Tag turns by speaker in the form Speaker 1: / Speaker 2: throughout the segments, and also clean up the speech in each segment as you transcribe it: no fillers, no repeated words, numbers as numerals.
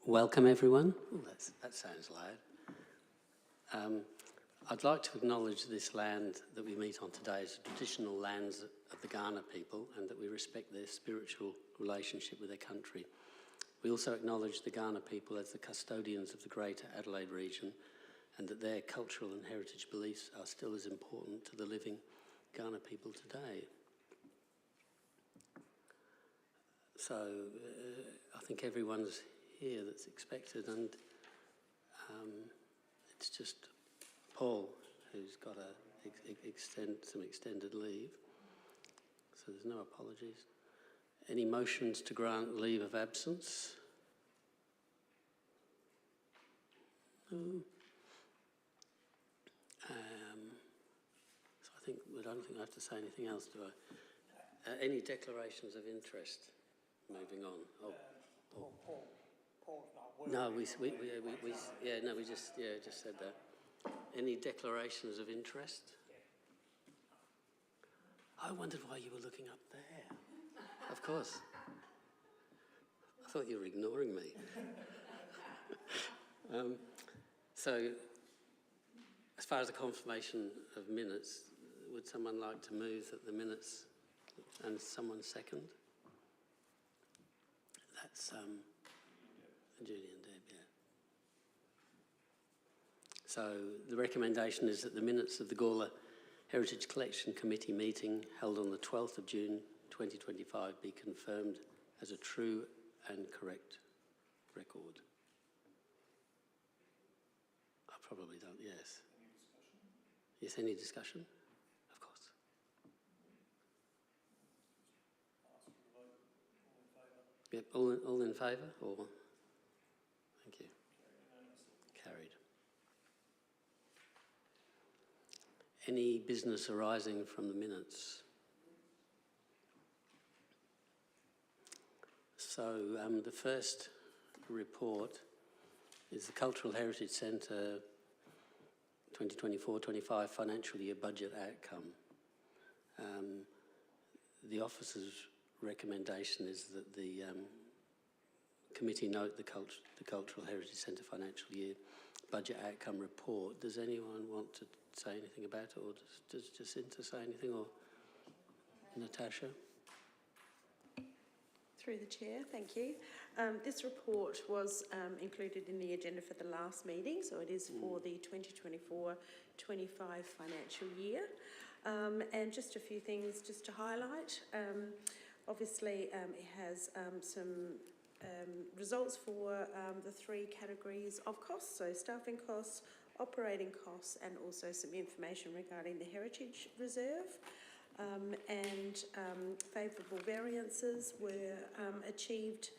Speaker 1: Welcome everyone. Ooh, that sounds loud. I'd like to acknowledge this land that we meet on today as traditional lands of the Gawler people, and that we respect their spiritual relationship with their country. We also acknowledge the Gawler people as the custodians of the Greater Adelaide region, and that their cultural and heritage beliefs are still as important to the living Gawler people today. So I think everyone's here that's expected, and it's just Paul who's got to some extended leave, so there's no apologies. Any motions to grant leave of absence? No. So I don't think I have to say anything else, do I? Any declarations of interest? Moving on.
Speaker 2: Paul's not
Speaker 1: No, we just said that. Any declarations of interest? I wondered why you were looking up there. Of course. I thought you were ignoring me. So, as far as the confirmation of minutes, would someone like to move that the minutes, and someone second? That's Judy and Deb, yeah. So the recommendation is that the minutes of the Gawler Heritage Collection Committee meeting held on the 12th of June 2025 be confirmed as a true and correct record. I probably don't, yes. Any discussion? Yes, any discussion? Of course. Yep, all in favour? Or thank you. Carried. Any business arising from the minutes? So the first report is the Cultural Heritage Centre 2024-25 financial year budget outcome. The officer's recommendation is that the committee note the Cultural Heritage Centre financial year budget outcome report. Does anyone want to say anything about it, or does Jacinta say anything, or Natasha?
Speaker 3: Through the chair, thank you. This report was included in the agenda for the last meeting, so it is for the 2024-25 financial year. And just a few things just to highlight. Obviously, it has some results for the three categories of costs, so staffing costs, operating costs, and also some information regarding the Heritage Reserve. And favourable variances were achieved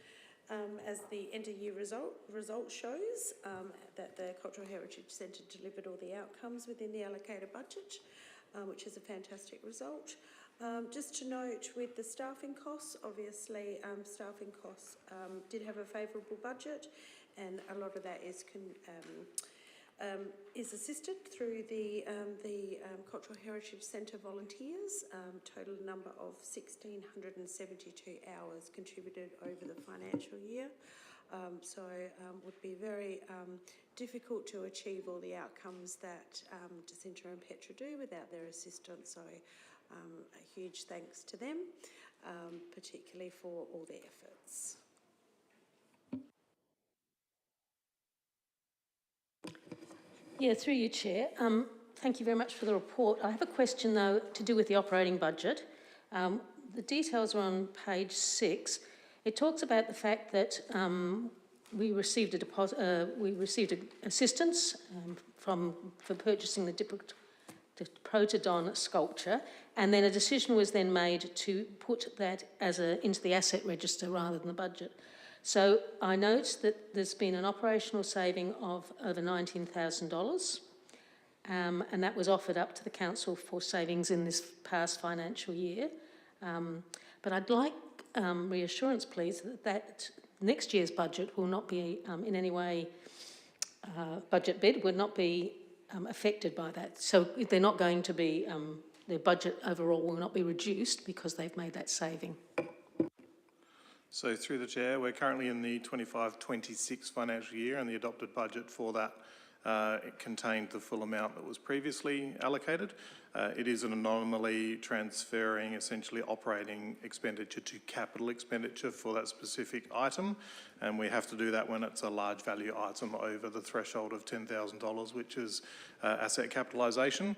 Speaker 3: as the end-of-year result shows, that the Cultural Heritage Centre delivered all the outcomes within the allocated budget, which is a fantastic result. Just to note, with the staffing costs, obviously staffing costs did have a favourable budget, and a lot of that is assisted through the Cultural Heritage Centre volunteers. Total number of 1,672 hours contributed over the financial year. So would be very difficult to achieve all the outcomes that Jacinta and Petra do without their assistance. So a huge thanks to them, particularly for all their efforts.
Speaker 4: Yeah, through you, Chair. Thank you very much for the report. I have a question, though, to do with the operating budget. The details are on page 6. It talks about the fact that we received assistance for purchasing the Protodon sculpture, and then a decision was then made to put that into the asset register rather than the budget. So I note that there's been an operational saving of over $19,000, and that was offered up to the council for savings in this past financial year. But I'd like reassurance, please, that next year's budget will not be in any way, budget bid would not be affected by that. So they're not going to be, their budget overall will not be reduced because they've made that saving.
Speaker 2: So through the Chair, we're currently in the 25-26 financial year, and the adopted budget for that it contained the full amount that was previously allocated. It is an anomaly transferring essentially operating expenditure to capital expenditure for that specific item, and we have to do that when it's a large value item over the threshold of $10,000, which is asset capitalisation.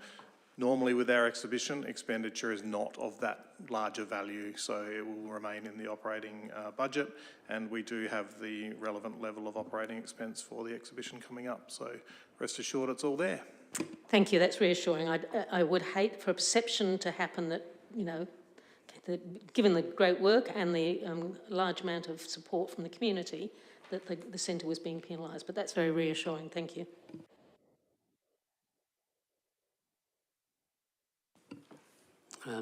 Speaker 2: Normally with our exhibition, expenditure is not of that larger value, so it will remain in the operating budget, and we do have the relevant level of operating expense for the exhibition coming up, so rest assured it's all there.
Speaker 4: Thank you, that's reassuring. I would hate for a perception to happen that, you know, given the great work and the large amount of support from the community, that the centre was being penalised, but that's very reassuring, thank you.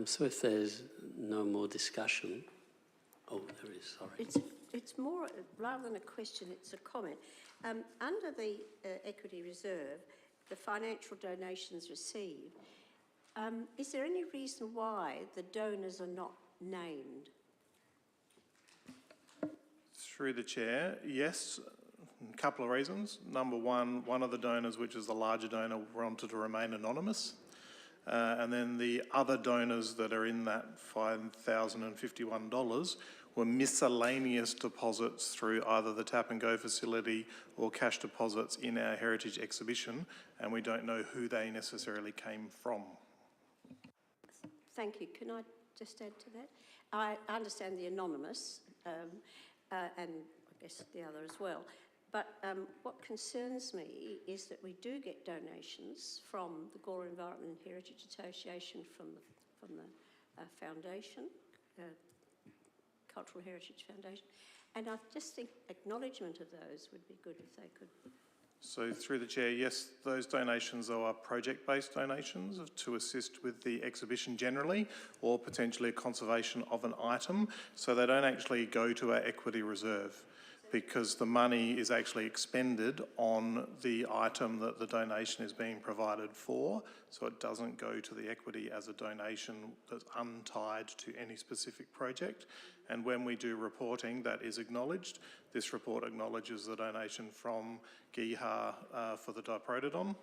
Speaker 1: So if there's no more discussion, oh, there is, sorry.
Speaker 5: It's more, rather than a question, it's a comment. Under the equity reserve, the financial donations received, is there any reason why the donors are not named?
Speaker 2: Through the Chair, yes, a couple of reasons. Number one of the donors, which is the larger donor, wanted to remain anonymous. And then the other donors that are in that $5,051 were miscellaneous deposits through either the tap and go facility or cash deposits in our heritage exhibition, and we don't know who they necessarily came from.
Speaker 5: Thank you. Can I just add to that? I understand the anonymous and I guess the other as well. But what concerns me is that we do get donations from the Gawler Environment and Heritage Association, from the foundation, Cultural Heritage Foundation, and I just think acknowledgement of those would be good if they could.
Speaker 2: So through the Chair, yes, those donations are project-based donations to assist with the exhibition generally, or potentially a conservation of an item, so they don't actually go to our equity reserve, because the money is actually expended on the item that the donation is being provided for, so it doesn't go to the equity as a donation that's untied to any specific project. And when we do reporting, that is acknowledged. This report acknowledges the donation from Gawler for the Diprotodon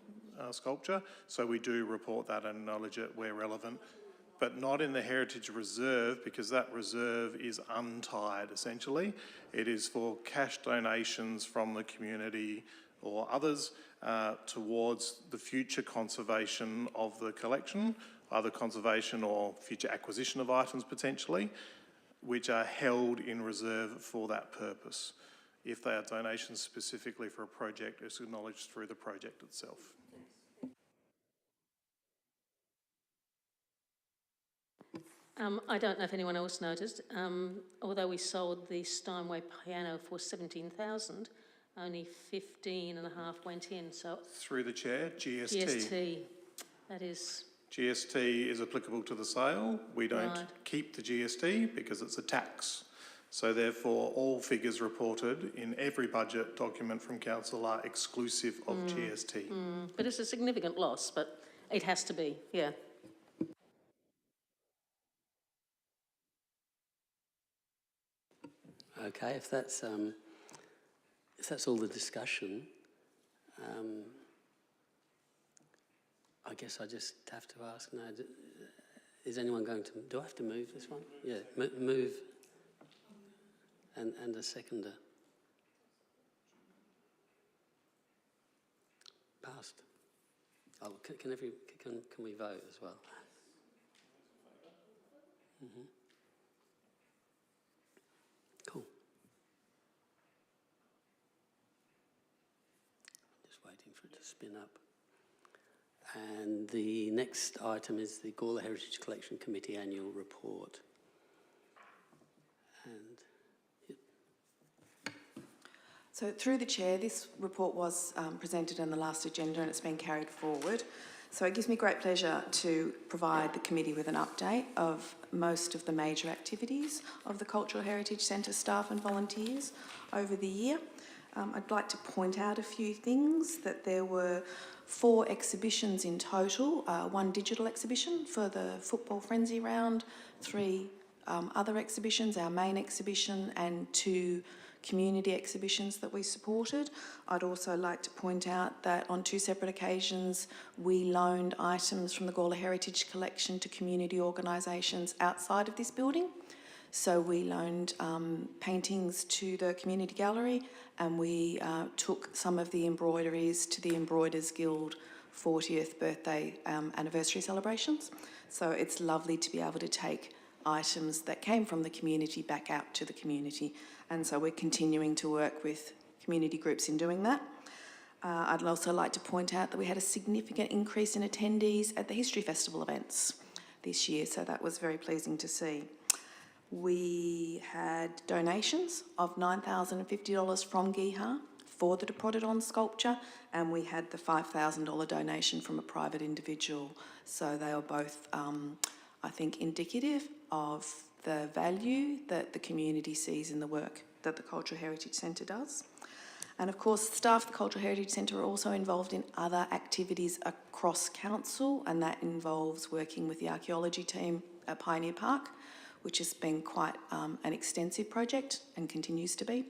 Speaker 2: sculpture, so we do report that and acknowledge it where relevant, but not in the Heritage Reserve, because that reserve is untied essentially. It is for cash donations from the community or others towards the future conservation of the collection, either conservation or future acquisition of items potentially, which are held in reserve for that purpose. If they are donations specifically for a project, it's acknowledged through the project itself.
Speaker 4: I don't know if anyone else noticed, although we sold the Steinway piano for $17,000, only 15.5 went in, so...
Speaker 2: Through the Chair, GST.
Speaker 4: GST, that is...
Speaker 2: GST is applicable to the sale. We don't keep the GST because it's a tax. So therefore, all figures reported in every budget document from Council are exclusive of GST.
Speaker 4: But it's a significant loss, but it has to be, yeah.
Speaker 1: Okay, if that's all the discussion, I guess I just have to ask now, is anyone going to, do I have to move this one? Yeah, move and a seconder. Passed. Oh, can we vote as well? Mm-hmm. Cool. Just waiting for it to spin up. And the next item is the Gawler Heritage Collection Committee Annual Report. And
Speaker 6: so through the Chair, this report was presented in the last agenda and it's been carried forward. So it gives me great pleasure to provide the committee with an update of most of the major activities of the Cultural Heritage Centre staff and volunteers over the year. I'd like to point out a few things, that there were 4 exhibitions in total, 1 digital exhibition for the Football Frenzy round, 3 other exhibitions, our main exhibition and 2 community exhibitions that we supported. I'd also like to point out that on 2 separate occasions we loaned items from the Gawler Heritage Collection to community organisations outside of this building. So we loaned paintings to the community gallery, and we took some of the embroideries to the Embroiders Guild 40th birthday anniversary celebrations. So it's lovely to be able to take items that came from the community back out to the community. And so we're continuing to work with community groups in doing that. I'd also like to point out that we had a significant increase in attendees at the History Festival events this year, so that was very pleasing to see. We had donations of $9,050 from GIHA for the Diprotodon sculpture, and we had the $5,000 donation from a private individual. So they are both, I think, indicative of the value that the community sees in the work that the Cultural Heritage Centre does. And of course, staff at the Cultural Heritage Centre are also involved in other activities across council, and that involves working with the archaeology team at Pioneer Park, which has been quite an extensive project and continues to be.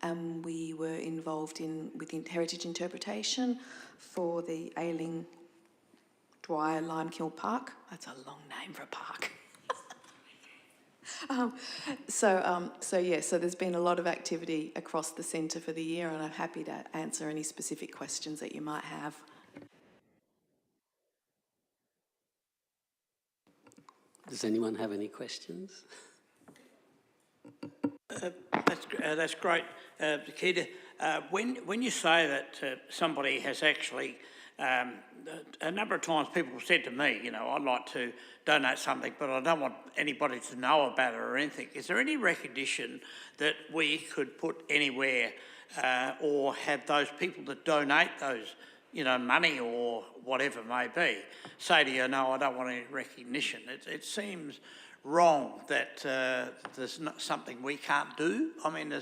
Speaker 6: And we were involved with heritage interpretation for the Ailing Dwyer Limekiln Park. That's a long name for a park. So there's been a lot of activity across the centre for the year, and I'm happy to answer any specific questions that you might have.
Speaker 1: Does anyone have any questions?
Speaker 7: That's great, Nikita. When you say that somebody has actually, a number of times people have said to me, you know, I'd like to donate something, but I don't want anybody to know about it or anything. Is there any recognition that we could put anywhere or have those people that donate those, you know, money or whatever it may be, say to you, no, I don't want any recognition? It seems wrong that there's not something we can't do. I mean,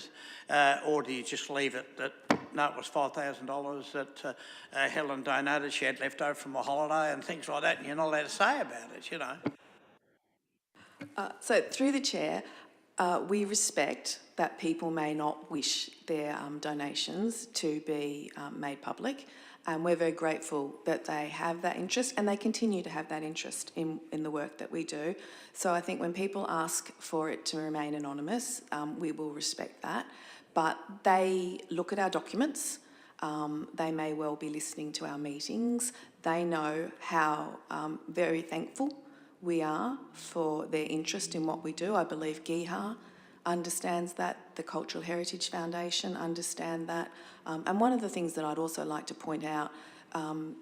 Speaker 7: or do you just leave it that, no, it was $5,000 that Helen donated, she had left over from a holiday and things like that, and you're not allowed to say about it, you know?
Speaker 6: So through the chair, we respect that people may not wish their donations to be made public, and we're very grateful that they have that interest, and they continue to have that interest in the work that we do. So I think when people ask for it to remain anonymous, we will respect that. But they look at our documents, they may well be listening to our meetings, they know how very thankful we are for their interest in what we do. I believe GIHA understands that, the Cultural Heritage Foundation understand that. And one of the things that I'd also like to point out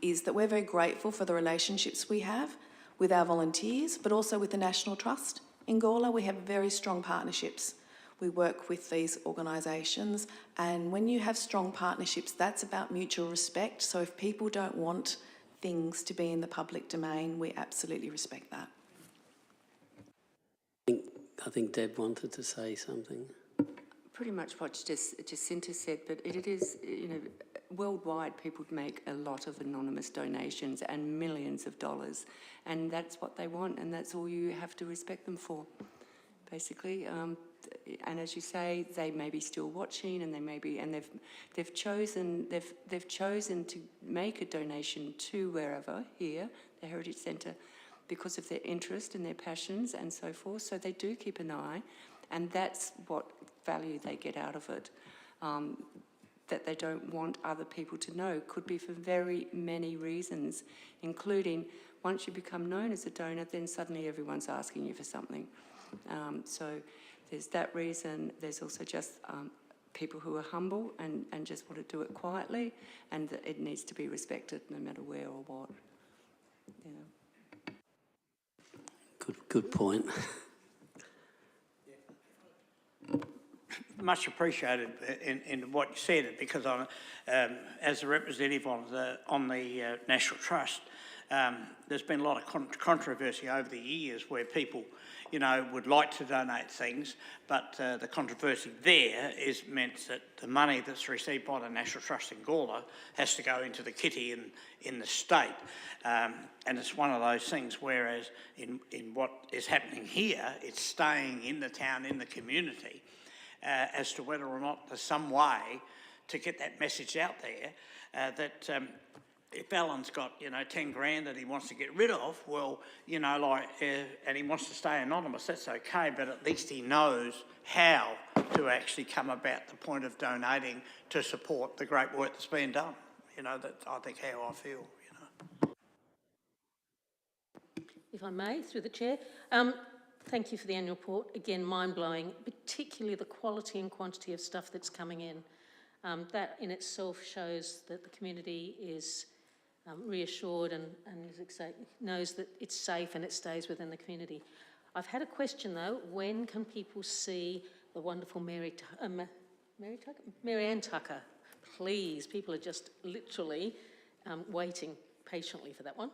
Speaker 6: is that we're very grateful for the relationships we have with our volunteers, but also with the National Trust. In Gawler, we have very strong partnerships. We work with these organisations, and when you have strong partnerships, that's about mutual respect. So if people don't want things to be in the public domain, we absolutely respect that.
Speaker 1: I think Deb wanted to say something.
Speaker 8: Pretty much what Jacinta said, but it is, you know, worldwide people make a lot of anonymous donations and millions of dollars, and that's what they want, and that's all you have to respect them for, basically. And as you say, they may be still watching, and they may be, and they've chosen to make a donation to wherever here, the Heritage Centre, because of their interest and their passions and so forth. So they do keep an eye, and that's what value they get out of it. That they don't want other people to know could be for very many reasons, including once you become known as a donor, then suddenly everyone's asking you for something. So there's that reason. There's also just people who are humble and just want to do it quietly, and that it needs to be respected no matter where or what. You know.
Speaker 1: Good point.
Speaker 7: much appreciated in what you said, because I'm, as a representative on the National Trust, there's been a lot of controversy over the years where people, you know, would like to donate things, but the controversy there is meant that the money that's received by the National Trust in Gawler has to go into the kitty in the state. And it's one of those things, whereas in what is happening here, it's staying in the town, in the community, as to whether or not there's some way to get that message out there that if Alan's got, you know, 10 grand that he wants to get rid of, well, you know, like, and he wants to stay anonymous, that's okay, but at least he knows how to actually come about the point of donating to support the great work that's being done. You know, that's, I think, how I feel, you know.
Speaker 4: If I may, through the chair. Thank you for the annual report. Again, mind-blowing, particularly the quality and quantity of stuff that's coming in. That in itself shows that the community is reassured and knows that it's safe and it stays within the community. I've had a question though, when can people see the wonderful Mary Ann Tucker? Please, people are just literally waiting patiently for that one.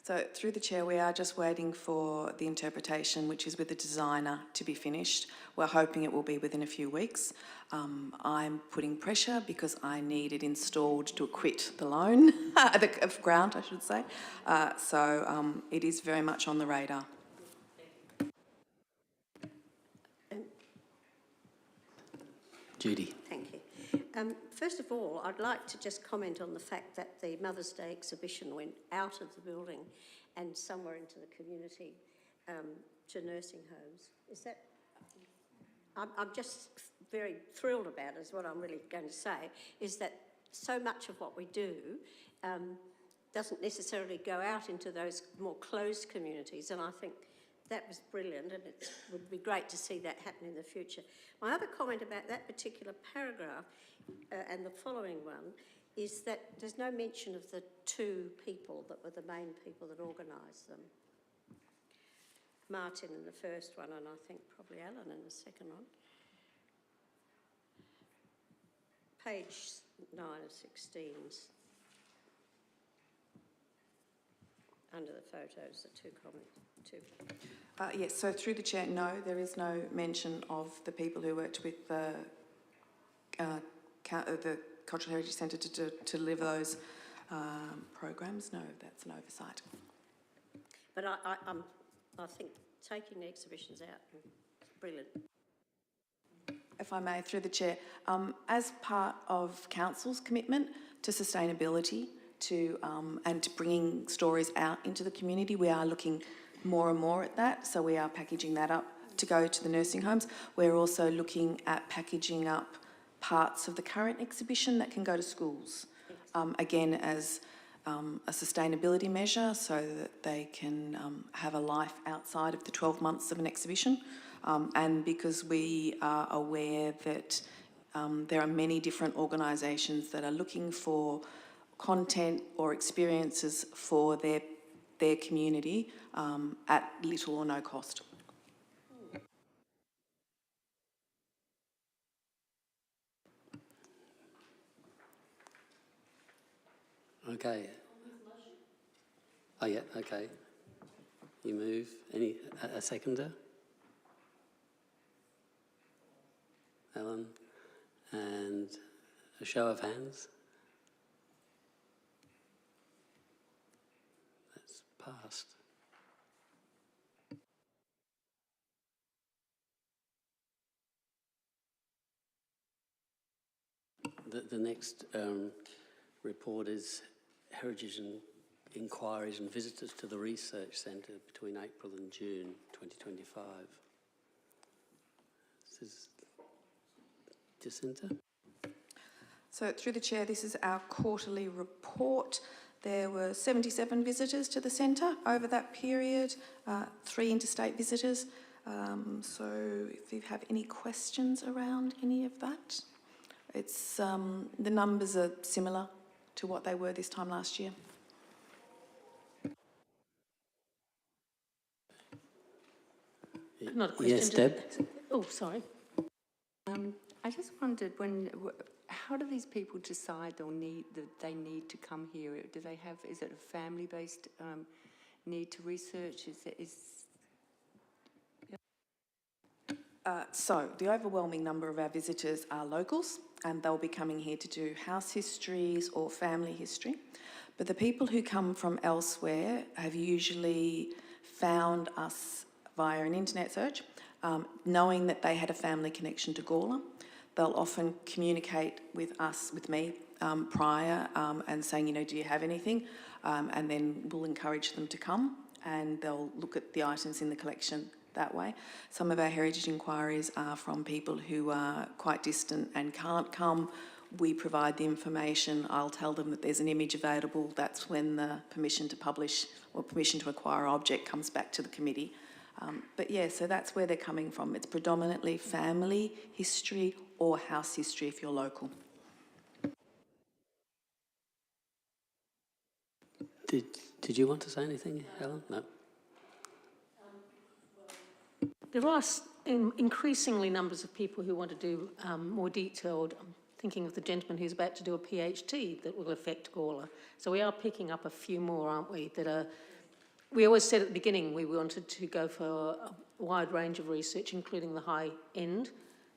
Speaker 6: So through the chair, we are just waiting for the interpretation, which is with the designer, to be finished. We're hoping it will be within a few weeks. I'm putting pressure because I need it installed to acquit the loan, of grant, I should say. So it is very much on the radar.
Speaker 1: Judy.
Speaker 5: Thank you. First of all, I'd like to just comment on the fact that the Mother's Day exhibition went out of the building and somewhere into the community to nursing homes. Is that... I'm just very thrilled about it, is what I'm really going to say, is that so much of what we do doesn't necessarily go out into those more closed communities, and I think that was brilliant, and it would be great to see that happen in the future. My other comment about that particular paragraph and the following one is that there's no mention of the two people that were the main people that organised them. Martin in the first one, and I think probably Alan in the second one. Page 9 of 16's. Under the photos, the two comments.
Speaker 6: Yes, so through the chair, no, there is no mention of the people who worked with the Cultural Heritage Centre to deliver those programs. No, that's an oversight.
Speaker 5: But I think taking the exhibitions out is brilliant.
Speaker 6: If I may, through the chair, as part of council's commitment to sustainability, and to bringing stories out into the community, we are looking more and more at that. So we are packaging that up to go to the nursing homes. We're also looking at packaging up parts of the current exhibition that can go to schools, again as a sustainability measure, so that they can have a life outside of the 12 months of an exhibition. And because we are aware that there are many different organisations that are looking for content or experiences for their community at little or no cost.
Speaker 1: Okay. Oh yeah, okay. You move. A seconder? Alan? And a show of hands? That's passed. The next report is Heritage and Inquiries and Visitors to the Research Centre between April and June 2025. This is Jacinta.
Speaker 6: So through the chair, this is our quarterly report. There were 77 visitors to the centre over that period, 3 interstate visitors. So if you have any questions around any of that, it's the numbers are similar to what they were this time last year.
Speaker 4: Not a question.
Speaker 1: Yes,
Speaker 4: just-
Speaker 1: Deb?
Speaker 4: Oh, sorry.
Speaker 8: I just wondered how do these people decide that they need to come here? Do they have, is it a family-based need to research?
Speaker 6: So the overwhelming number of our visitors are locals, and they'll be coming here to do house histories or family history. But the people who come from elsewhere have usually found us via an internet search, knowing that they had a family connection to Gawler. They'll often communicate with us, with me, prior, and saying, you know, do you have anything? And then we'll encourage them to come, and they'll look at the items in the collection that way. Some of our heritage inquiries are from people who are quite distant and can't come. We provide the information. I'll tell them that there's an image available. That's when the permission to publish or permission to acquire object comes back to the committee. But yeah, so that's where they're coming from. It's predominantly family history or house history if you're local.
Speaker 1: Did you want to say anything, Helen? No.
Speaker 4: There are increasingly numbers of people who want to do more detailed. I'm thinking of the gentleman who's about to do a PhD that will affect Gawler. So we are picking up a few more, aren't we? We always said at the beginning we wanted to go for a wide range of research, including the high end.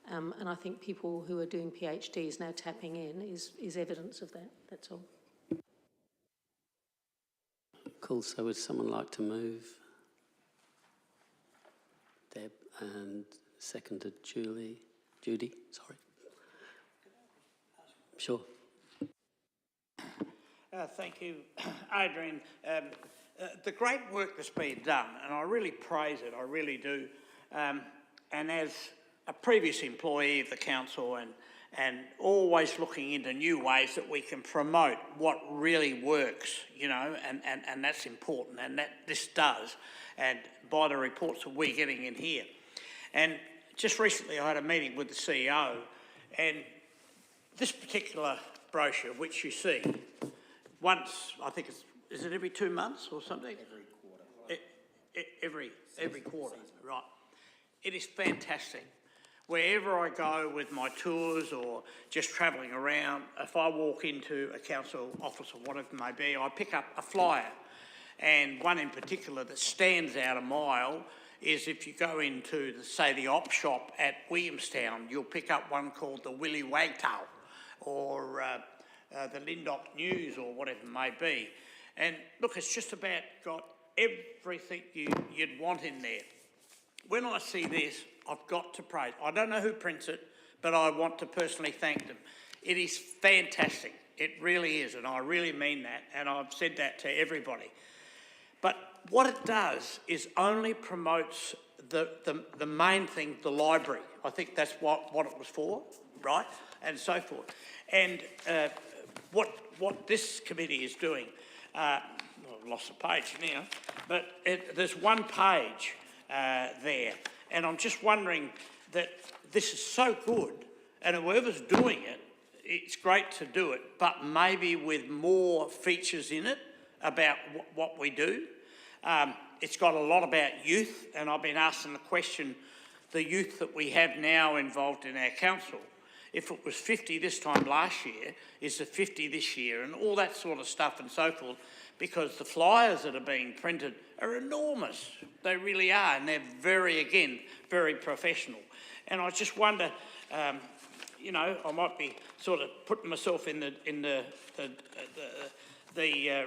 Speaker 4: And I think people who are doing PhDs now tapping in is evidence of that. That's all.
Speaker 1: Cool. So would someone like to move? Deb, and seconded Judy, sorry. Sure.
Speaker 7: Thank you, Adrian. The great work that's been done, and I really praise it, I really do. And as a previous employee of the council and always looking into new ways that we can promote what really works, you know, and that's important, and that this does, and by the reports that we're getting in here. And just recently I had a meeting with the CEO, and this particular brochure, which you see, once, I think is it every 2 months or something? Every quarter. Every quarter, right. It is fantastic. Wherever I go with my tours or just travelling around, if I walk into a council office or whatever it may be, I pick up a flyer. And one in particular that stands out a mile is if you go into, say, the op shop at Williamstown, you'll pick up one called the Willy Wagtail or the Lindop News or whatever it may be. And look, it's just about got everything you'd want in there. When I see this, I've got to praise. I don't know who prints it, but I want to personally thank them. It is fantastic. It really is, and I really mean that, and I've said that to everybody. But what it does is only promotes the main thing, the library. I think that's what it was for, right? And so forth. And what this committee is doing, I've lost the page now, but there's one page there. And I'm just wondering that this is so good, and whoever's doing it, it's great to do it, but maybe with more features in it about what we do. It's got a lot about youth, and I've been asking the question, the youth that we have now involved in our council, if it was 50 this time last year, is it 50 this year, and all that sort of stuff and so forth, because the flyers that are being printed are enormous. They really are, and they're very professional. And I just wonder, you know, I might be sort of putting myself in the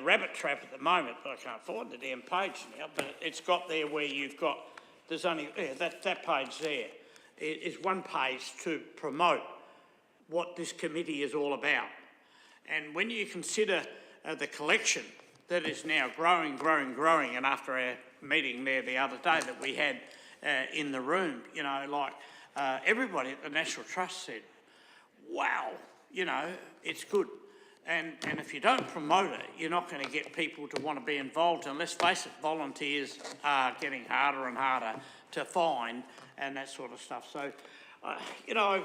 Speaker 7: rabbit trap at the moment, but I can't find the damn page now. But it's got there where you've got, there's only, that page there is one page to promote what this committee is all about. And when you consider the collection that is now growing, and after our meeting there the other day that we had in the room, you know, like everybody at the National Trust said, wow, you know, it's good. And if you don't promote it, you're not going to get people to want to be involved. And let's face it, volunteers are getting harder and harder to find and that sort of stuff. So, you know,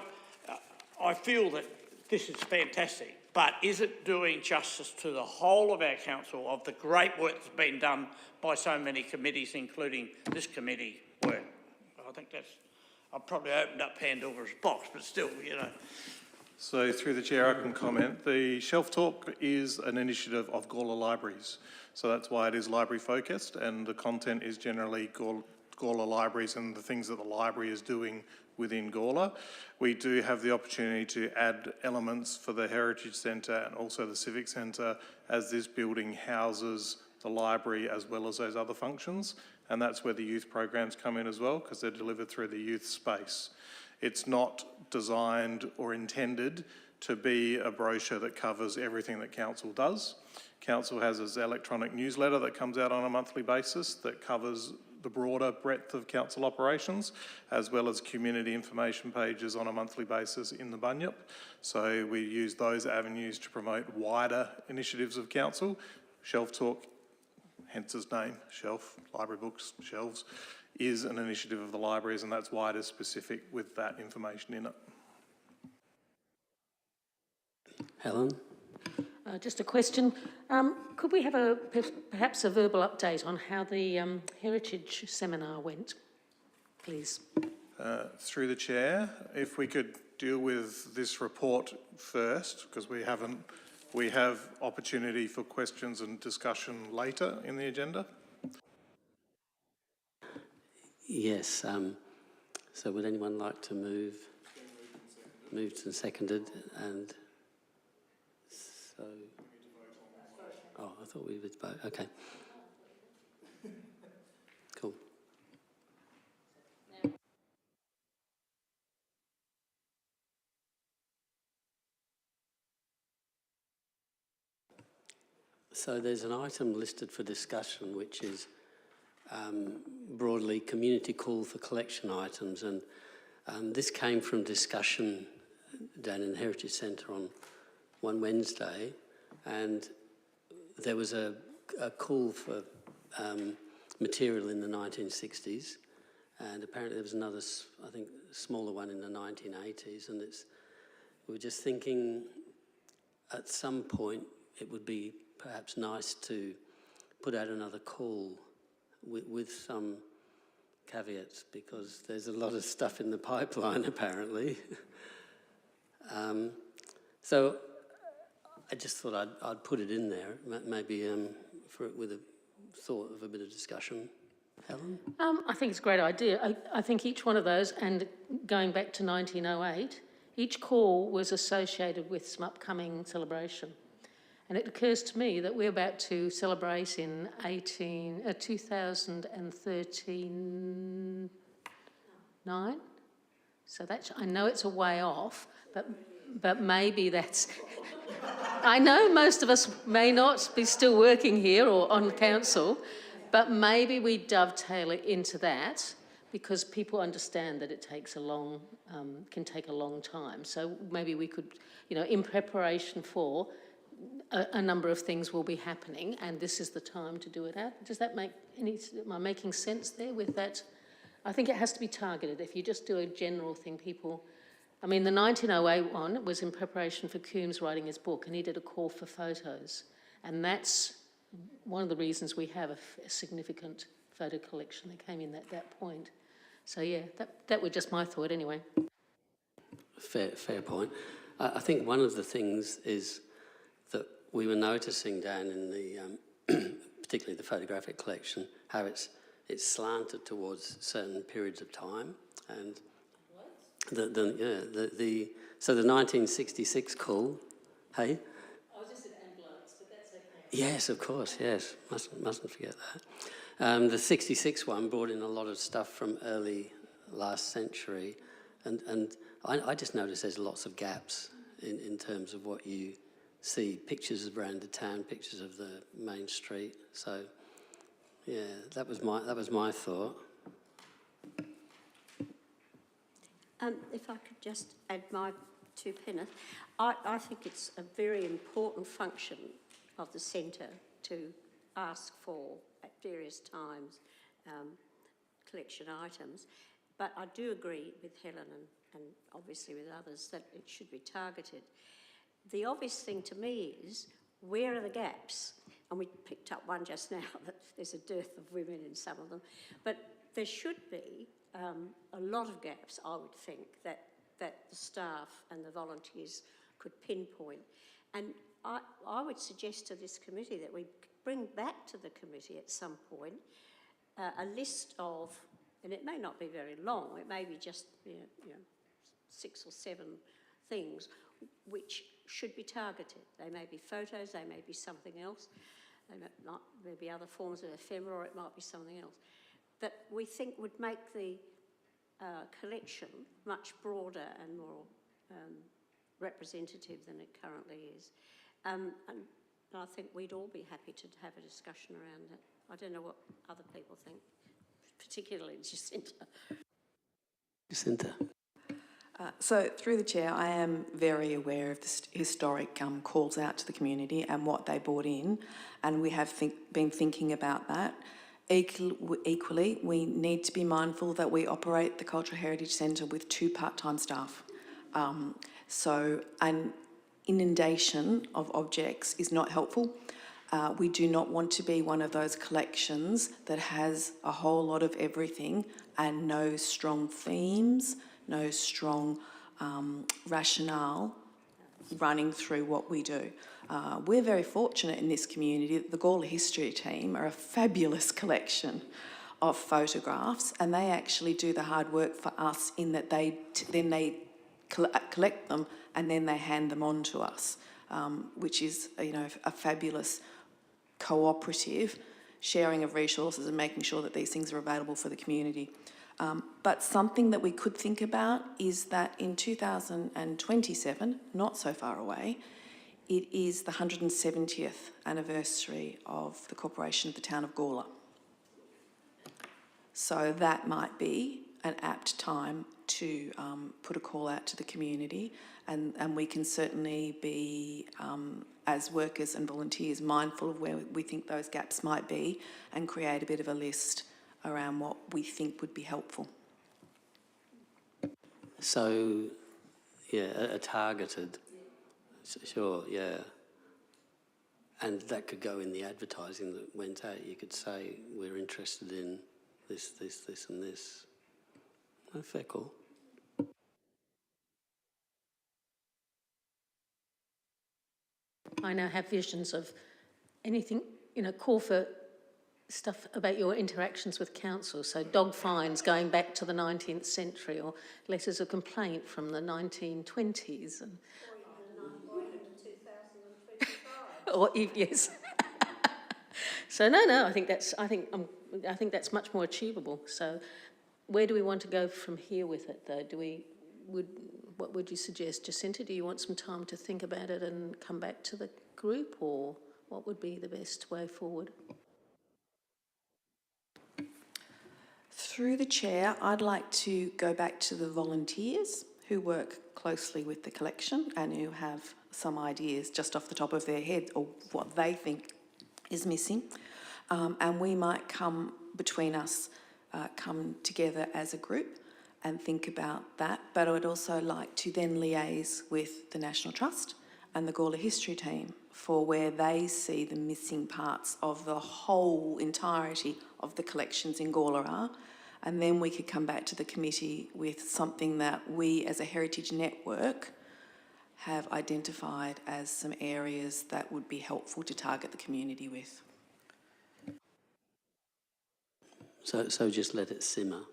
Speaker 7: I feel that this is fantastic, but is it doing justice to the whole of our council of the great work that's been done by so many committees, including this committee work? I think that's, I've probably opened up Pandora's box, but still, you know.
Speaker 2: So through the chair, I can comment. The Shelf Talk is an initiative of Gawler Libraries. So that's why it is library focused, and the content is generally Gawler Libraries and the things that the library is doing within Gawler. We do have the opportunity to add elements for the Heritage Centre and also the Civic Centre, as this building houses the library as well as those other functions. And that's where the youth programs come in as well, because they're delivered through the youth space. It's not designed or intended to be a brochure that covers everything that council does. Council has its electronic newsletter that comes out on a monthly basis that covers the broader breadth of council operations, as well as community information pages on a monthly basis in the Bunyip. So we use those avenues to promote wider initiatives of council. Shelf Talk, hence its name, shelf, library books, shelves, is an initiative of the libraries, and that's why it is specific with that information in it.
Speaker 1: Helen?
Speaker 4: Just a question. Could we have perhaps a verbal update on how the Heritage seminar went, please?
Speaker 2: Through the chair, if we could deal with this report first, because we have opportunity for questions and discussion later in the agenda.
Speaker 1: Yes. So would anyone like to move? Moved and seconded, and so... Oh, I thought we would vote. Okay. Cool. So there's an item listed for discussion, which is broadly community call for collection items, and this came from discussion down in the Heritage Centre on one Wednesday, and there was a call for material in the 1960s, and apparently there was another, I think, smaller one in the 1980s, and we were just thinking at some point it would be perhaps nice to put out another call with some caveats, because there's a lot of stuff in the pipeline apparently. So I just thought I'd put it in there, maybe with a thought of a bit of discussion. Helen?
Speaker 4: I think it's a great idea. I think each one of those, and going back to 1908, each call was associated with some upcoming celebration. And it occurs to me that we're about to celebrate in 2039. So that's, I know it's a way off, but maybe that's... I know most of us may not be still working here or on council, but maybe we dovetail it into that, because people understand that it takes can take a long time. So maybe we could, in preparation for a number of things will be happening, and this is the time to do it out. Does that make am I making sense there with that? I think it has to be targeted. If you just do a general thing, people... I mean, the 1908 one was in preparation for Coombs writing his book, and he did a call for photos. And that's one of the reasons we have a significant photo collection that came in at that point. So, yeah, that was just my thought anyway.
Speaker 1: Fair point. I think one of the things is that we were noticing down in the, particularly the photographic collection, how it's slanted towards certain periods of time, and so the 1966 call, hey?
Speaker 4: I was just at envelopes, but that's okay.
Speaker 1: Yes, of course, yes. Mustn't forget that. The 66 one brought in a lot of stuff from early last century, and I just noticed there's lots of gaps in terms of what you see, pictures of around the town, pictures of the main street. So, yeah, that was my thought.
Speaker 5: If I could just add my 2 pence, I think it's a very important function of the centre to ask for, at various times, collection items. But I do agree with Helen and obviously with others that it should be targeted. The obvious thing to me is, where are the gaps? And we picked up one just now, that there's a dearth of women in some of them. But there should be a lot of gaps, I would think, that the staff and the volunteers could pinpoint. And I would suggest to this committee that we bring back to the committee at some point a list of, and it may not be very long, it may be just 6 or 7 things which should be targeted. They may be photos, they may be something else, they may be other forms of ephemera, or it might be something else, that we think would make the collection much broader and more representative than it currently is. And I think we'd all be happy to have a discussion around it. I don't know what other people think, particularly Jacinta.
Speaker 1: Jacinta.
Speaker 6: So through the chair, I am very aware of the historic calls out to the community and what they brought in, and we have been thinking about that. Equally, we need to be mindful that we operate the Cultural Heritage Centre with 2 part-time staff. So an inundation of objects is not helpful. We do not want to be one of those collections that has a whole lot of everything and no strong themes, no strong rationale running through what we do. We're very fortunate in this community that the Gawler History team are a fabulous collection of photographs, and they actually do the hard work for us in that they collect them and then they hand them on to us, which is a fabulous cooperative sharing of resources and making sure that these things are available for the community. But something that we could think about is that in 2027, not so far away, it is the 170th anniversary of the corporation of the town of Gawler. So that might be an apt time to put a call out to the community, and we can certainly be, as workers and volunteers, mindful of where we think those gaps might be and create a bit of a list around what we think would be helpful.
Speaker 1: So, yeah, a targeted, sure, yeah. And that could go in the advertising that went out. You could say, we're interested in this, and this. Oh, fair call.
Speaker 4: I now have visions of anything, call for stuff about your interactions with council. So dog fines going back to the 19th century, or letters of complaint from the 1920s. And
Speaker 5: Or even to 2025.
Speaker 4: or yes. So no, I think that's much more achievable. So where do we want to go from here with it, though? What would you suggest, Jacinta? Do you want some time to think about it and come back to the group, or what would be the best way forward?
Speaker 6: Through the chair, I'd like to go back to the volunteers who work closely with the collection and who have some ideas just off the top of their head or what they think is missing. And we might come together as a group and think about that. But I would also like to then liaise with the National Trust and the Gawler History team for where they see the missing parts of the whole entirety of the collections in Gawler are. And then we could come back to the committee with something that we as a heritage network have identified as some areas that would be helpful to target the community with.
Speaker 1: So just let it simmer,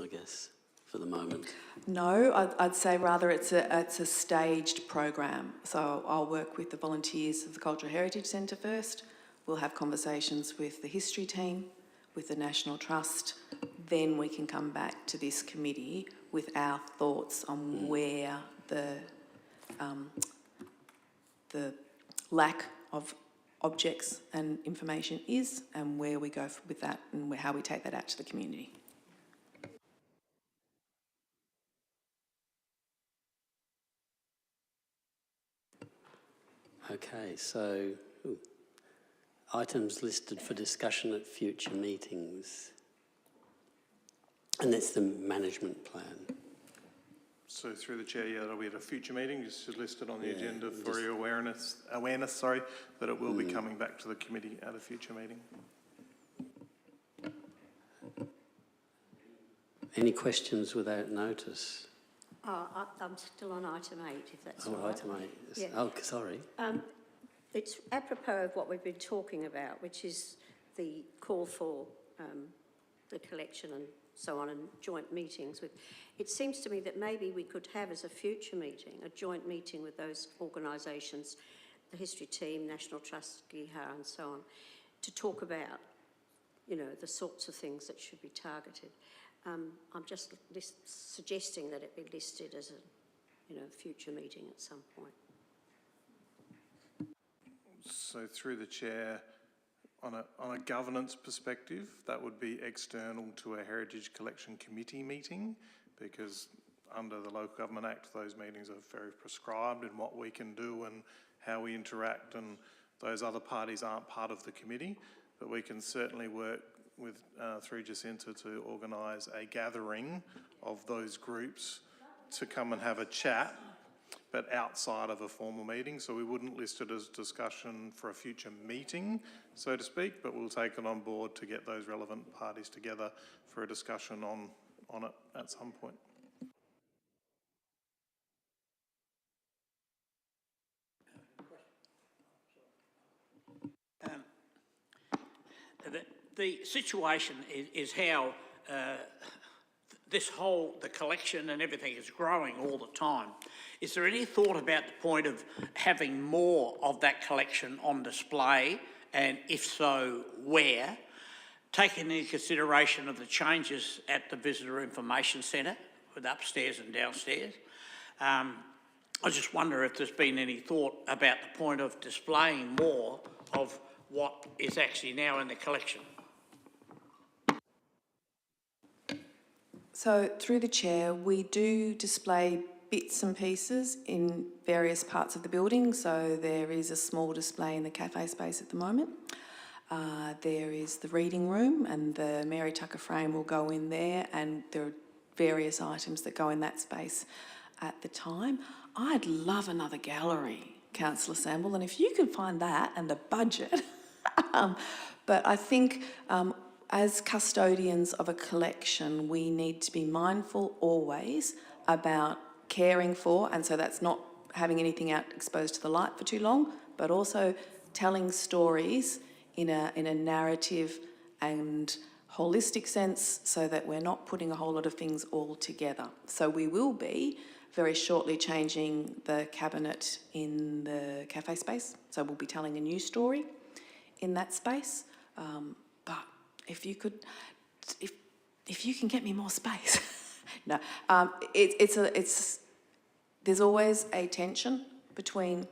Speaker 1: I guess, for the moment.
Speaker 6: No, I'd say rather it's a staged program. So I'll work with the volunteers of the Cultural Heritage Centre first. We'll have conversations with the history team, with the National Trust. Then we can come back to this committee with our thoughts on where the lack of objects and information is and where we go with that and how we take that out to the community.
Speaker 1: Okay, so items listed for discussion at future meetings. And that's the management plan.
Speaker 2: So through the chair, that'll be at a future meeting, just listed on the agenda for
Speaker 1: just
Speaker 2: your awareness, that it will be coming back to the committee at a future meeting.
Speaker 1: Any questions without notice?
Speaker 5: I'm still on item 8, if that's all
Speaker 1: Oh,
Speaker 5: right.
Speaker 1: item 8.
Speaker 5: Yeah.
Speaker 1: Oh, sorry.
Speaker 5: It's apropos of what we've been talking about, which is the call for the collection and so on, and joint meetings with. It seems to me that maybe we could have as a future meeting, a joint meeting with those organisations, the History Team, National Trust, GIHA and so on, to talk about, you know, the sorts of things that should be targeted. I'm just suggesting that it be listed as a, you know, future meeting at some point.
Speaker 2: So through the chair, on a governance perspective, that would be external to a Heritage Collection Committee meeting, because under the Local Government Act, those meetings are very prescribed in what we can do and how we interact, and those other parties aren't part of the committee. But we can certainly work with through Jacinta to organise a gathering of those groups to come and have a chat, but outside of a formal meeting. So we wouldn't list it as discussion for a future meeting, so to speak, but we'll take it on board to get those relevant parties together for a discussion on it at some point.
Speaker 7: The situation is how the collection and everything is growing all the time. Is there any thought about the point of having more of that collection on display, and if so, where? Taking into consideration of the changes at the Visitor Information Centre with upstairs and downstairs. I just wonder if there's been any thought about the point of displaying more of what is actually now in the collection.
Speaker 6: So through the chair, we do display bits and pieces in various parts of the building. So there is a small display in the cafe space at the moment. There is the reading room, and the Mary Tucker frame will go in there, and there are various items that go in that space at the time. I'd love another gallery, Councillor Samble, and if you can find that and the budget. But I think as custodians of a collection, we need to be mindful always about caring for, and so that's not having anything out exposed to the light for too long, but also telling stories in a narrative and holistic sense, so that we're not putting a whole lot of things all together. So we will be very shortly changing the cabinet in the cafe space. So we'll be telling a new story in that space. But if you could, if you can get me more space, no, there's always a tension between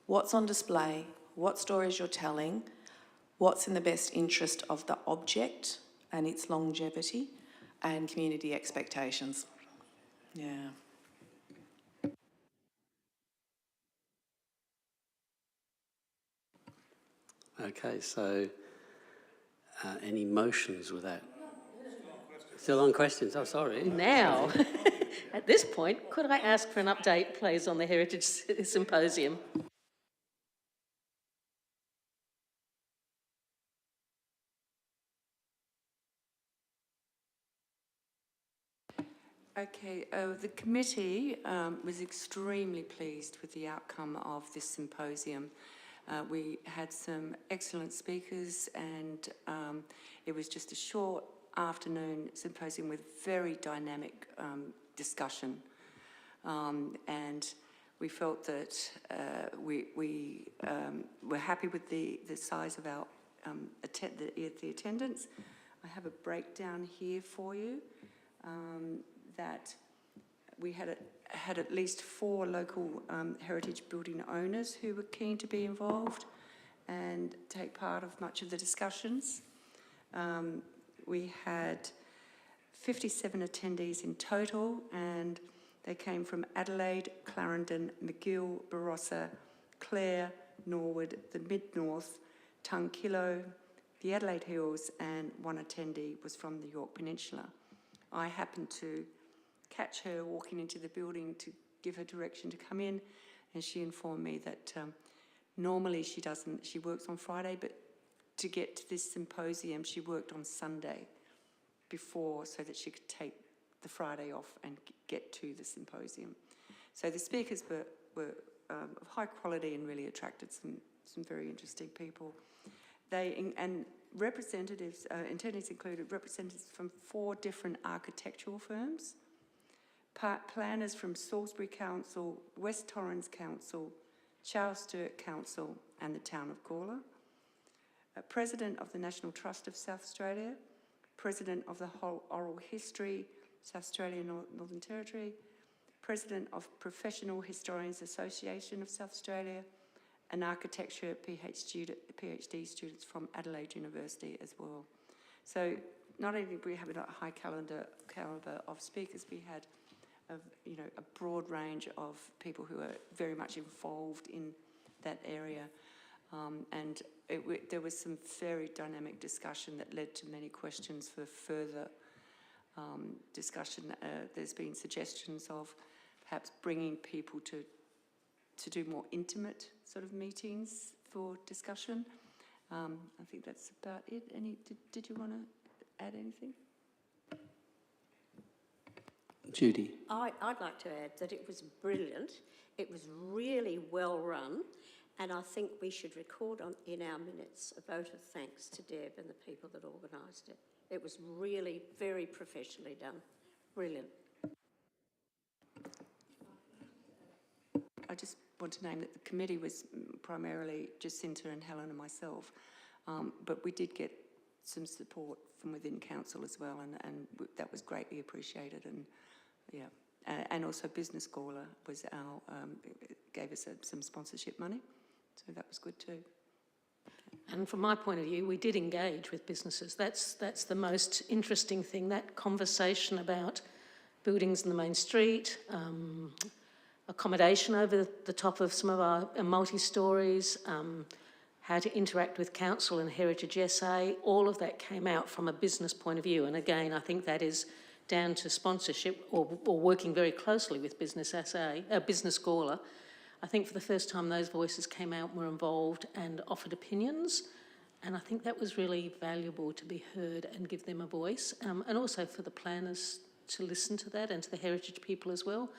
Speaker 6: what's on display, what stories you're telling, what's in the best interest of the object and its longevity, and community expectations. Yeah.
Speaker 1: Okay, so any motions with that? Still on questions? Oh, sorry.
Speaker 4: Now, at this point, could I ask for an update, please, on the Heritage Symposium?
Speaker 8: Okay, the committee was extremely pleased with the outcome of this symposium. We had some excellent speakers, and it was just a short afternoon symposium with very dynamic discussion. And we felt that we were happy with the size of our the attendance. I have a breakdown here for you. That we had at least 4 local heritage building owners who were keen to be involved and take part of much of the discussions. We had 57 attendees in total, and they came from Adelaide, Clarendon, McGill, Barossa, Clare, Norwood, the Mid-North, Tungkillo, the Adelaide Hills, and one attendee was from the York Peninsula. I happened to catch her walking into the building to give her direction to come in, and she informed me that normally she works on Friday, but to get to this symposium she worked on Sunday before, so that she could take the Friday off and get to the symposium. So the speakers were of high quality and really attracted some very interesting people. And representatives, attendees included representatives from 4 different architectural firms, planners from Salisbury Council, West Torrens Council, Charles Sturt Council and the town of Gawler, President of the National Trust of South Australia, President of the Oral History, South Australia Northern Territory, President of Professional Historians Association of South Australia, and architecture PhD students from Adelaide University as well. So not only did we have a high calibre of speakers, we had a broad range of people who are very much involved in that area. And there was some very dynamic discussion that led to many questions for further discussion. There's been suggestions of perhaps bringing people to do more intimate sort of meetings for discussion. I think that's about it. Did you want to add anything?
Speaker 1: Judy.
Speaker 5: I'd like to add that it was brilliant. It was really well run, and I think we should record in our minutes a vote of thanks to Deb and the people that organised it. It was really very professionally done. Brilliant.
Speaker 8: I just want to name that the committee was primarily Jacinta and Helen and myself, but we did get some support from within council as well, and that was greatly appreciated. And yeah, and also Business Gawler was gave us some sponsorship money, so that was good too.
Speaker 4: And from my point of view, we did engage with businesses. That's the most interesting thing, that conversation about buildings in the main street, accommodation over the top of some of our multi-stories, how to interact with council and Heritage SA, all of that came out from a business point of view. And again, I think that is down to sponsorship or working very closely with Business Gawler. I think for the first time those voices came out and were involved and offered opinions. And I think that was really valuable to be heard and give them a voice. And also for the planners to listen to that, and to the heritage people as well,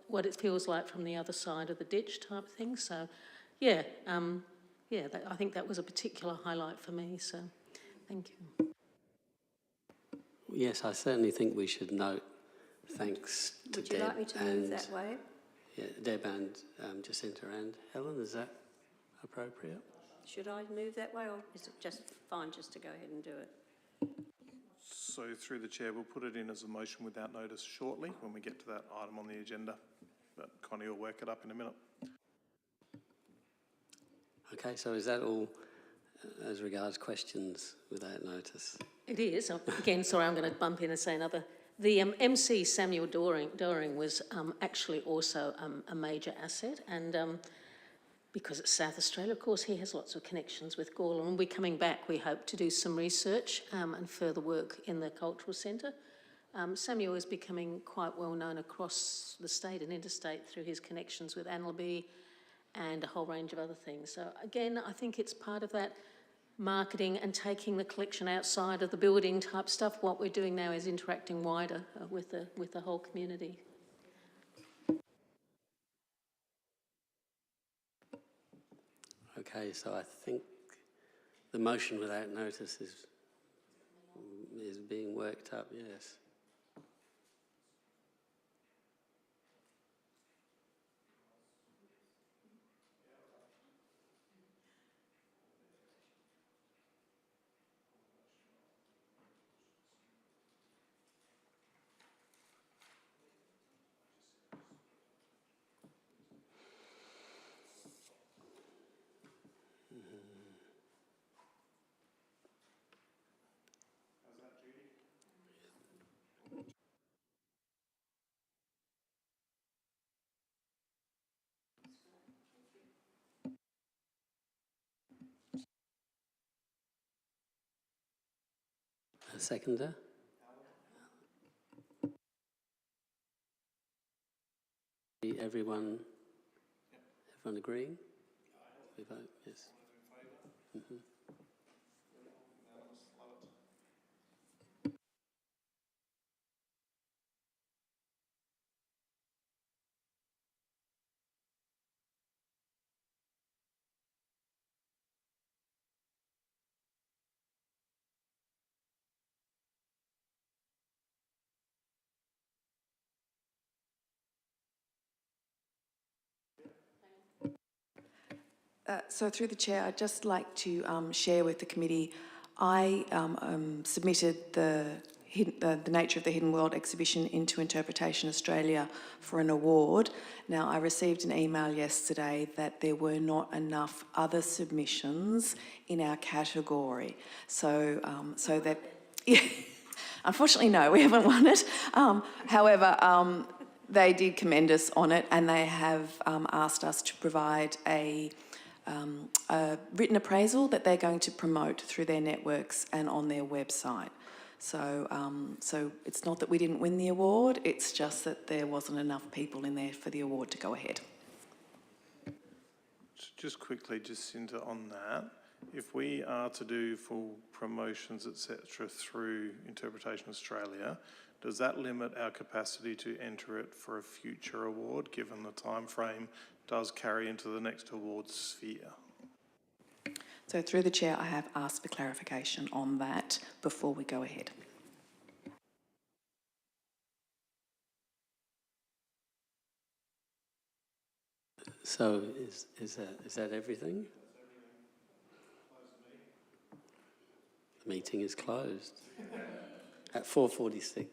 Speaker 4: what it feels like from the other side of the ditch type thing. So, yeah, I think that was a particular highlight for me. So, thank you.
Speaker 1: Yes, I certainly think we should note thanks to
Speaker 5: Would you
Speaker 1: Deb
Speaker 5: like me to move that way?
Speaker 1: Yeah, Deb and Jacinta and Helen. Is that appropriate?
Speaker 5: Should I move that way, or is it just fine just to go ahead and do it?
Speaker 2: So through the chair, we'll put it in as a motion without notice shortly when we get to that item on the agenda. But Connie will work it up in a minute.
Speaker 1: Okay, so is that all as regards questions without notice?
Speaker 4: It is. Again, sorry, I'm going to bump in and say another. The MC Samuel Doring was actually also a major asset, and because it's South Australia, of course, he has lots of connections with Gawler, and we're coming back, we hope, to do some research and further work in the cultural centre. Samuel is becoming quite well known across the state and interstate through his connections with Annalby and a whole range of other things. So again, I think it's part of that marketing and taking the collection outside of the building type stuff. What we're doing now is interacting wider with the whole community.
Speaker 1: Okay, so I think the motion without notice is being worked up, yes. A seconder? Everyone agreeing? We vote, yes. Mm-hmm.
Speaker 6: So through the chair, I'd just like to share with the committee, I submitted the Nature of the Hidden World exhibition into Interpretation Australia for an award. Now, I received an email yesterday that there were not enough other submissions in our category. So, so that, yeah, unfortunately, no, we haven't won it. However, they did commend us on it, and they have asked us to provide a written appraisal that they're going to promote through their networks and on their website. So, so it's not that we didn't win the award, it's just that there wasn't enough people in there for the award to go ahead.
Speaker 2: Just quickly, Jacinta, on that, if we are to do full promotions, etc., through Interpretation Australia, does that limit our capacity to enter it for a future award, given the time frame does carry into the next award sphere?
Speaker 6: So through the chair, I have asked for clarification on that before we go ahead.
Speaker 1: So is that everything? The meeting is closed at 4:46.